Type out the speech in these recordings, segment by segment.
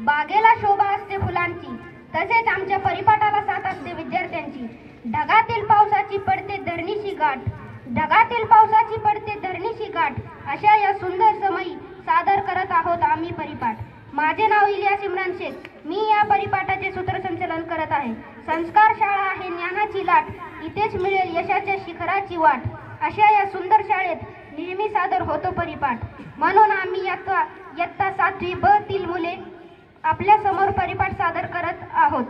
बागेला शोभा असते फुलांची, तसेच आमच्या परिपाठाला साथ असते विद्यार्थ्यांची. ढगातील पावसाची पडते धरणीशी गाठ, ढगातील पावसाची पडते धरणीशी गाठ, अशा या सुंदर समयी सादर करत आहोत आम्ही परिपाठ. माझे नाव इलियास इम्रान शेख. मी या परिपाठाचे सूत्रसंचालन करत आहे. संस्कार शाळा आहे ज्ञानाची लाट, इथेच मिळेल यशाच्या शिखराची वाट. अशा या सुंदर शाळेत नेहमी सादर होतो परिपाठ. म्हणून आम्ही इयत्ता 7वी ब तील मुले आपल्या समोर परिपाठ सादर करत आहोत.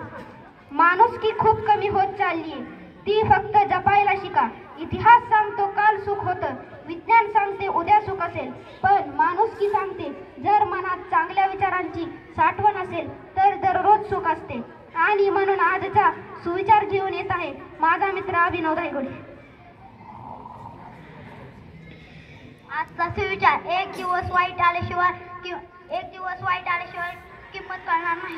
माणुसकी खूप कमी होत चाललीये, ती फक्त जपायला शिका. इतिहास सांगतो काल सुख होतं, विज्ञान सांगते उद्या सुख असेल, पण माणुसकी सांगते जर मनात चांगल्या विचारांची साठवण असेल तर दररोज सुख असते. आणि म्हणून आजचा सुविचार घेऊन येत आहे माझा मित्र अभिनव धायगुडे. आजचा सुविचार, एक दिवस वाईट आल्याशिवाय किंमत कळणार नाही.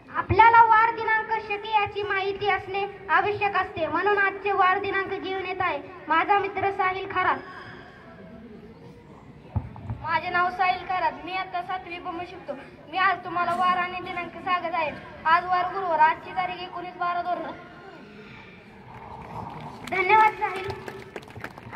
आपल्याला वार दिनांक शके याची माहिती असणे आवश्यक असते. म्हणून आजचे वार दिनांक घेऊन येत आहे माझा मित्र साहिल खरात. माझे नाव साहिल खरात. मी आता 7वी ब शिकतो. मी आज तुम्हाला वार आणि दिनांक सांगत आहे. आज वार गुरुवार. आजची तारीख 19/12/2000. धन्यवाद साहिल.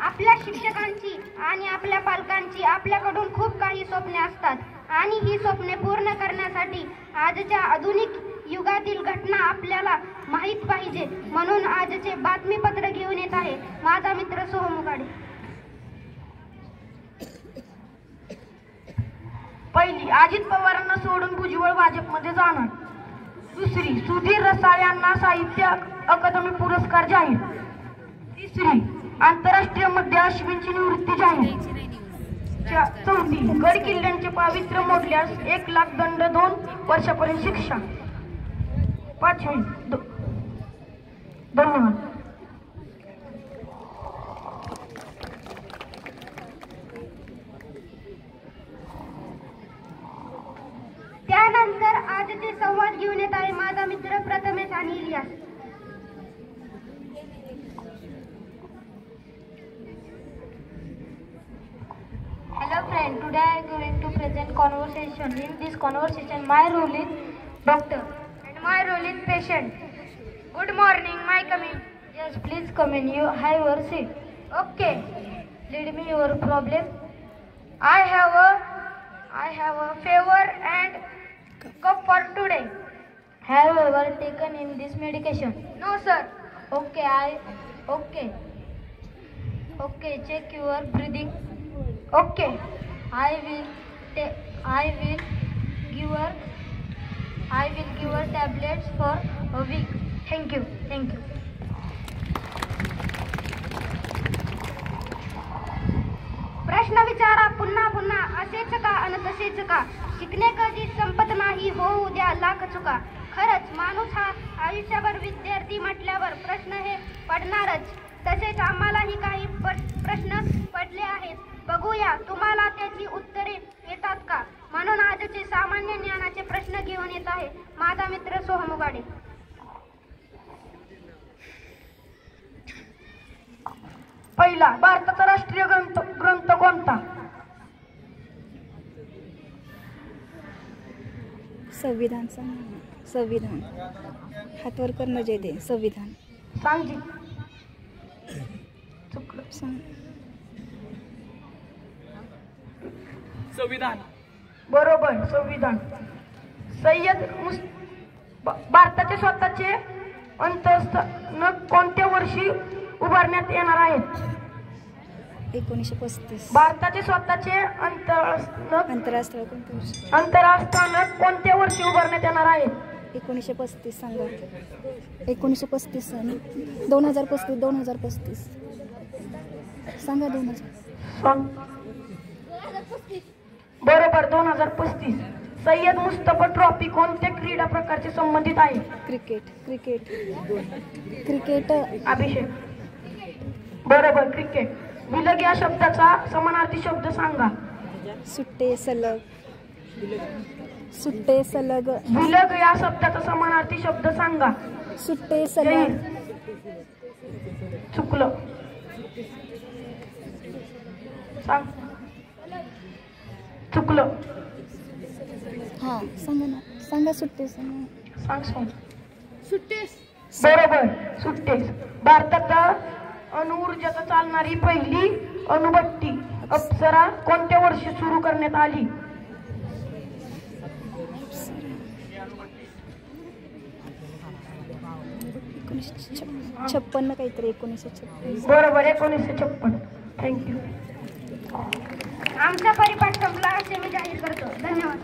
आपल्या शिक्षकांची आणि आपल्या पालकांची आपल्याकडून खूप काही स्वप्ने असतात आणि ही स्वप्ने पूर्ण करण्यासाठी आजच्या आधुनिक युगातील घटना आपल्याला माहीत पाहिजे. म्हणून आजचे बातमीपत्र घेऊन येत आहे माझा मित्र सोहम उगाडे. पहिली, अजित पवारांना सोडून भुजबळ भाजपमध्ये जाणार. दुसरी, सुधीर रसाळ यांना साहित्य अकादमी पुरस्कार जाहीर. तिसरी, आंतरराष्ट्रीय मध्ये अश्विनची निवृत्ती जाहीर. चौथी, गड किल्ल्यांचे पावित्र्य मोडल्यास 1 लाख दंड, 2 वर्षापर्यंत शिक्षा. पाचवी, धन्यवाद. त्यानंतर आजचे संवाद घेऊन येत आहे माझा मित्र प्रथमेश आणि Ilyas. Hello friend, today I am going to present conversation. In this conversation, my role is doctor And my role is patient. Good morning, my coming. Yes, please come in. You have your seat. Okay. Lead me your problem. I have a fever and cough for today. Have you ever taken in this medication? No sir. Okay. Check your breathing. Okay. I will give her tablets for a week. Thank you. प्रश्न विचारा पुन्हा पुन्हा, असेच का अन तसेच का. शिकणे कधी संपत नाही, होऊ द्या लाख चुका. खरंच माणूस हा आयुष्यभर विद्यार्थी म्हटल्यावर प्रश्न हे पडणारच. तसेच आम्हालाही काही प्रश्न पडले आहेत. बघूया तुम्हाला त्याची उत्तरे येतात का. म्हणून आजचे सामान्य ज्ञानाचे प्रश्न घेऊन येत आहे माझा मित्र सोहम उगाडे. पहिला, भारताचा राष्ट्रीय ग्रंथ कोणता. संविधान. हातवर करणं जे ते संविधान. सांगजी. चुकलं. संविधान. बरोबर, संविधान. भारताचे स्वतःचे अंतःस्थानक कोणत्या वर्षी उभारण्यात येणार आहेत. 1935. भारताचे स्वतःचे अंतराळस्थानक कोणत्या वर्षी उभारण्यात येणार आहेत. 1935 सांगा. 1935 आणि 2035 सांगा. 2000. बरोबर, 2035. सय्यद मुस्तफा ट्रॉफी कोणत्या क्रीडा प्रकारचे संबंधित आहे. क्रिकेट. अभिषेक. बरोबर, क्रिकेट. विलग या शब्दाचा समानार्थी शब्द सांगा. सुट्टे सलग. विलग या शब्दाचा समानार्थी शब्द सांगा. सुट्टे सलग. चुकलं. सांग. चुकलं. हां सांगा ना, सांगा सुट्टे सांगा. सांग. सुट्टेस. बरोबर, सुट्टेस. भारताचा अणुऊर्जाचा चालणारी पहिली अणुभट्टी अप्सरा कोणत्या वर्षी सुरू करण्यात आली? 1956 काहीतरी 1956. बरोबर, 1956. थँक्यू. आमचा परिपाठ संपला असे मी जाहीर करतो. धन्यवाद.